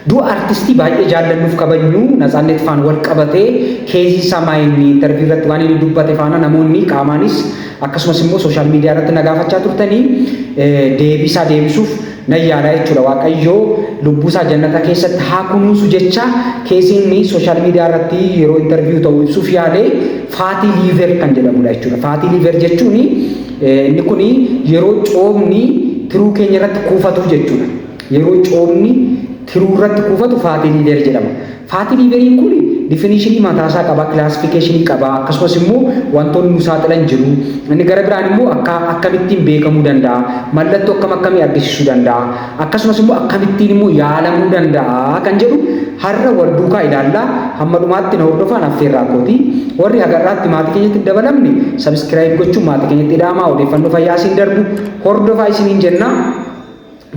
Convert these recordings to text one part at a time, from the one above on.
du artisti baay'ee jaallannuuf kabajnu Natsaannet faan wal qabatee keezii samaayinni interview irratti waan inni dubbate faana namoonni qaamaanis akkasumas immoo sooshaal miidiyaa irratti nagaafachaa turtanii deebisaa deebisuuf nan yaala jechuudha. Waaqayyoo lubbuusaa jannata keessatti haa kunuunsu jecha keessiin sooshaal miidiyaa irratti yeroo interview ta'u ibsuuf yaalee Faatii Liiver kan jedhamudha jechuudha. Faatii Liiver jechuun inni kun yeroo coomni tiruu keenya irratti kuufatu jechuudha. Yeroo coomni tiruu irratti kuufatu Faatii Liiver jedhama. Faatii Liiveriin kun definitionii mataasaa qaba, classification qaba, akkasumas immoo wantoonni nu saaxilan jiru. Inni gara biraan immoo akkamittiin beekamuu danda'a, mallattoo akkamii argisiisuu danda'a, akkasumas immoo akkamittiin immoo yaalamuu danda'a kan jedhu har'a wal duukaa ilaallaa. Hamma dhumaatti na hordofaa affeerraa kooti. Warri hagarraatti maatii keenyatti dabalamne subscribe gochuun maatii keenyatti dhaamaa odeeffannoo fayyaa isin darbu hordofaa isiniin jenna.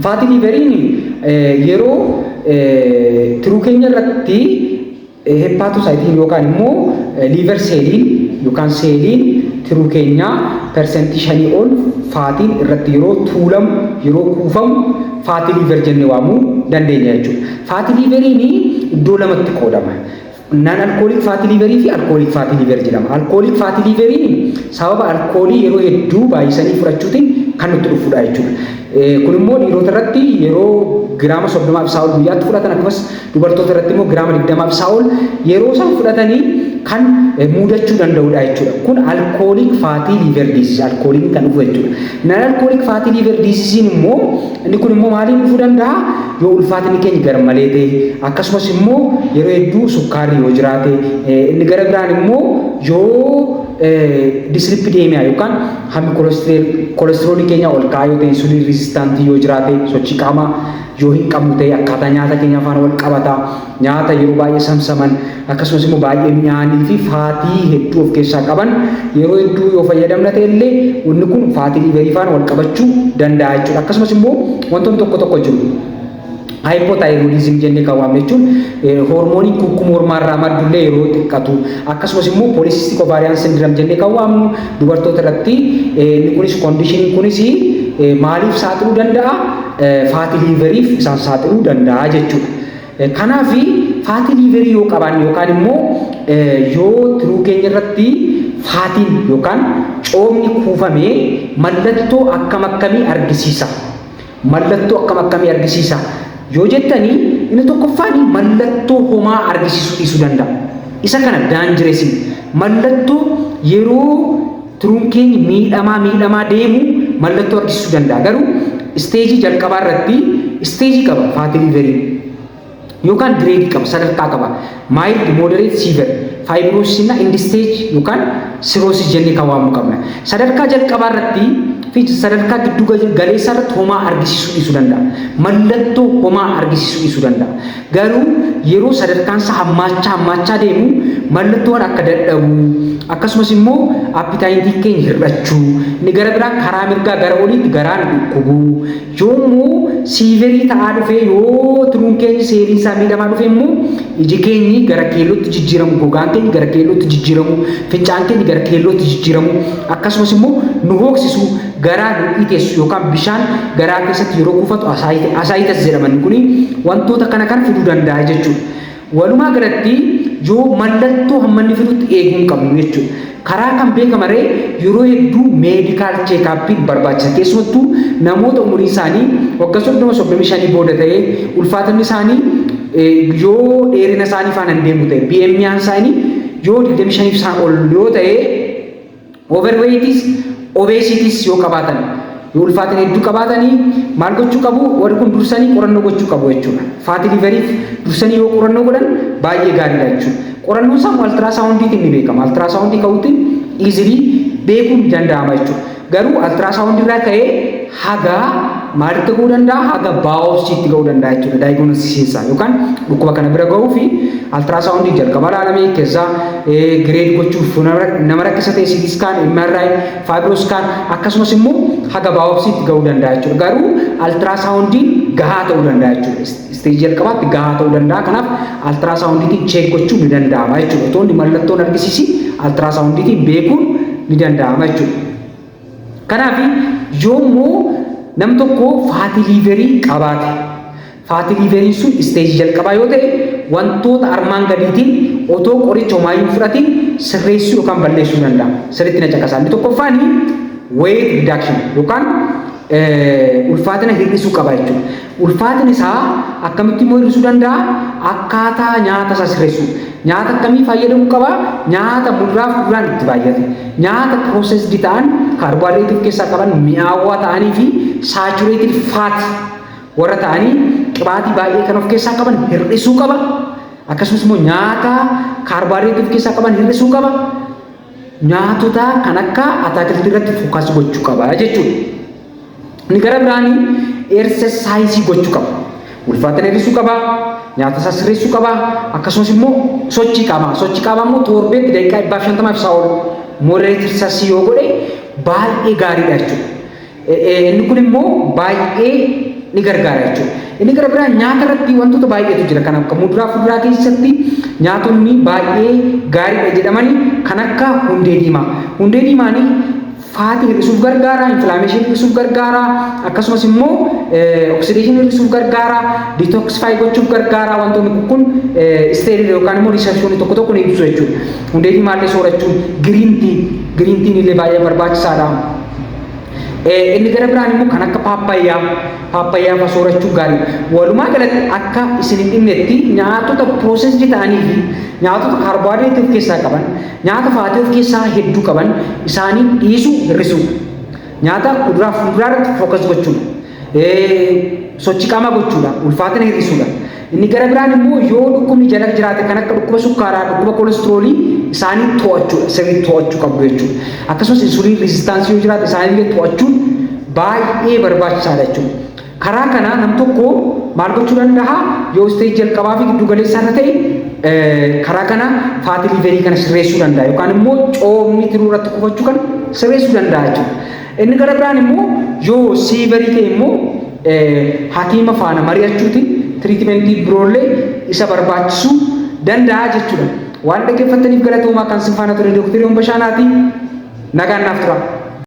Faatii Liiveriin yeroo tiruu keenya irratti heppaatosaayitiin yookaan immoo liiver seeliin yookaan seeliin tiruu keenyaa persentii 5 ol faatiin irratti yeroo tuulamu yeroo kuufamu Faatii Liiver jennee waamuu dandeenya jechuudha. Faatii Liiveriin iddoo lamatti qoodama. Non alkooliik Faatii Liiverii fi alkooliik Faatii Liiver jedhama. Alkooliik Faatii Liiveriin sababa alkoolii yeroo hedduu baay'isanii fudhachuutiin kan nutti dhufudha jechuudha. Kun immoo dhiirota irratti yeroo giraama 30 isaa ol guyyaatti fudhatan akkasumas dubartoota irratti immoo giraama 20 isaa ol yeroo isaan fudhatanii kan mudachuu danda'udha jechuudha. Kun alkooliik Faatii Liiver diisiis alkooliin kan dhufu jechuudha. Non alkooliik Faatii Liiver diisiisiin immoo inni kun immoo maaliin dhufuu danda'a? Yoo ulfaatinni keenya garmalee ta'e akkasumas immoo yeroo hedduu sukkaarri yoo jiraate inni gara biraan immoo yoo dislipidemiyaa yookaan hammi kolesteroolii keenya ol ka'aa yoo ta'e insuliin rizistaantii yoo jiraate sochii qaamaa yoo hin qabnu ta'e akkaataa nyaata keenya faana wal qabata. Nyaata yeroo baay'ee samsaman akkasumas immoo baay'ee mi'aanii fi faatii hedduu of keessaa qaban yeroo hedduu yoo fayyadamna ta'e illee inni kun Faatii Liiverii faana wal qabachuu danda'a jechuudha. Akkasumas immoo wantoonni tokko jiru. Hypothyroidism jennee kan waamnu jechuun hormoonii kukkumu hormaarraa maddullee yeroo xiqqatu akkasumas immoo polycystic ovarian syndrome jennee kan waamnu dubartoota irratti inni kunis conditioning kunis maaliif saaxiluu danda'a? Faatii Liiveriif isaan saaxiluu danda'a jechuudha. Kanaaf Faatii Liiverii yoo qabaanne yookaan immoo yoo tiruu keenya irratti faatiin yookaan coomni kuufamee mallattoo akkamii argisiisa? Mallattoo akkamii argisiisa? Yoo jettanii inni tokkoffaan mallattoo homaa argisiisuu dhiisuu danda'a. Isa kana daanjireessi. Mallattoo yeroo tiruun keenya miidhamaa deemu mallattoo argisiisuu danda'a. Garuu isteejii jalqabaa irratti isteejii qaba Faatii Liiverii yookaan gireedii qaba, sadarkaa qaba. Mild, moderate, severe, fibrosis na end stage yookaan cirrhosis jennee kan waamnu qabna. Sadarkaa jalqabaa irratti fi sadarkaa giddu galeessaa irratti homaa argisiisuu dhiisuu danda'a. Mallattoo homaa argisiisuu dhiisuu danda'a. Garuu yeroo sadarkaan isaa hammaachaa deemu mallattoon akka dadhabuu akkasumas immoo appitaayitii keenya hir'achuu inni gara biraa karaa mirgaa gara oliitti garaan dhukkubuu yoommoo siiverii ta'aa dhufee yoo tiruun keenya seeliin isaa miidhamaa dhufee immoo iji keenyi gara keellootti jijjiiramu, gogaan keenya gara keellootti jijjiiramu, fincaan keenya gara keellootti jijjiiramu akkasumas immoo nu hooksisu garaa nu dhiiteessu yookaan bishaan garaa keessatti yeroo kuufatu asaayitas jedhaman kuni wantoota kana kan fiduu danda'a jechuudha. Walumaa galatti yoo mallattoo hammanni fidutti eeguu qabnu jechuudha. Karaa kan beekamaree yeroo hedduu meedikaal cheekaappiin barbaachisa. Keessumattuu namoota umuriin isaanii waggaa 35 booda ta'ee ulfaatinni isaanii yoo dheerina isaanii faana hin deemu ta'e BMI isaanii yoo 25 isaa ol yoo ta'e overweightis obesitis yoo qabaatan yoo ulfaatina hedduu qabaatanii maal gochuu qabu? Warri kun dursanii qorannoo gochuu qabu jechuudha. Faatii Liiveriif dursanii yoo qorannoo godhan baay'ee gaariidha jechuudha. Qorannoon isaa altiraasaawundiitiin ni beekama. Altiraasaawundii ka'uutiin iizilii beekuun ni danda'ama jechuudha. Garuu altiraasaawundii irraa ka'ee haga maalitti ga'uu danda'a? Haga baay'oopsiitti ga'uu danda'a jechuudha. Daayignoosisiinsaa yookaan dhukkuba kana bira ga'uu fi altiraasaawundii jalqaba ilaalamee keessaa gireed gochuuf nama rakkisa ta'e CT scan, MRI, fibroscan akkasumas immoo haga baay'oopsiitti ga'uu danda'a jechuudha. Garuu altiraasaawundiin gahaa ta'uu danda'a jechuudha. Isteejii jalqabaatti gahaa ta'uu danda'a. Kanaaf altiraasaawundiitiin cheek gochuun ni danda'ama jechuudha. Otoo inni mallattoon argisiisi altiraasaawundiitiin beekuun ni danda'ama jechuudha. Kanaaf yoommoo nam tokko Faatii Liiverii qabaate Faati liiveriin sun isteejii jalqabaa yoo ta'e wantoota armaan gadiitiin otoo qoricha homaayyuu fudhatiin sirreessuu yookaan balleessuu danda'a. Sirriitti na caqasaa. Inni tokkoffaani weight reduction yookaan ulfaatina hir'isuu qaba jechuudha. Ulfaatina isaa akkamitti immoo hir'isuu danda'a? Akkaataa nyaata isaa sirreessuu. Nyaata akkamii fayyadamuu qaba? Nyaata muduraa fi fuduraan itti baay'ate. Nyaata processed ta'an kaarboohayidireetii of keessaa qaban mi'aawaa ta'anii fi saturated fat warra ta'anii qibaatii baay'ee kan of keessaa qaban hir'isuu qaba. Akkasumas immoo nyaata kaarboohayidireetii of keessaa qaban hir'isuu qaba. Nyaatota kan akka ataakiltii irratti fookas gochuu qaba jechuudha. Inni gara biraanii exercise gochuu qaba. Ulfaatina hir'isuu qaba. Nyaata isaa sirreessuu qaba. Akkasumas immoo sochii qaamaa immoo torbeetti daqiiqaa 150 isaa ol moderate exercise yoo godhe baay'ee gaariidha jechuudha. Inni kun immoo baay'ee ni gargaara jechuudha. Inni gara biraa nyaata irratti wantoota baay'eetu jira. Kan akka muduraa fuduraa keessatti nyaatonni baay'ee gaariidha jedhamanii kan akka hundee diimaa. Hundee diimaanii faatii hir'isuuf gargaara, inflammation hir'isuuf gargaara, akkasumas immoo oxidation hir'isuuf gargaara, detoxify gochuuf gargaara. Wantoonni kun steril yookaan immoo riisarchoonni tokko tokko ni ibsu jechuudha. Hundee diimaa illee soorachuun green tea illee baay'ee barbaachisaadha. Inni gara biraan immoo kan akka paappaayyaa fa'aa soorachuun gaariidha. Walumaa galatti akka isin hin dhibnetti nyaatota processed ta'anii fi nyaatota kaarboohayidireetii of keessaa qaban, nyaata faatii of keessaa hedduu qaban isaanii dhiisuu hir'isuu. Nyaata kuduraa fi muduraa irratti fookas gochuudha. Sochii qaamaa gochuudha. Ulfaatina hir'isuudha. Inni gara biraan immoo yoo dhukkubni jala jiraate kan akka dhukkuba sukkaaraa, dhukkuba kolesteroolii isaanii to'achuudha. Sirrii to'achuu qabdu jechuudha. Akkasumas insuliin reezistaansii yoo jiraate isaanii to'achuun baay'ee barbaachisaadha jechuudha. Karaa kana nam tokko maal gochuu danda'a? Yoo isteejii jalqabaa fi giddu galeessaa ta'e karaa kana faatii liiverii kana sirreessuu danda'a yookaan immoo coomni tiruu irratti kufachuu kan sirreessuu danda'a jechuudha. Inni gara biraan immoo yoo siiverii ta'e immoo hakiima faana mari'achuutiin tiriitimentii biroollee isa barbaachisuu danda'a jechuudha. Waan dhaggeeffattaniif galatoomaa kan sin faana ture Dooktar Yoon Bashaanaati. Nagaan naaf tura.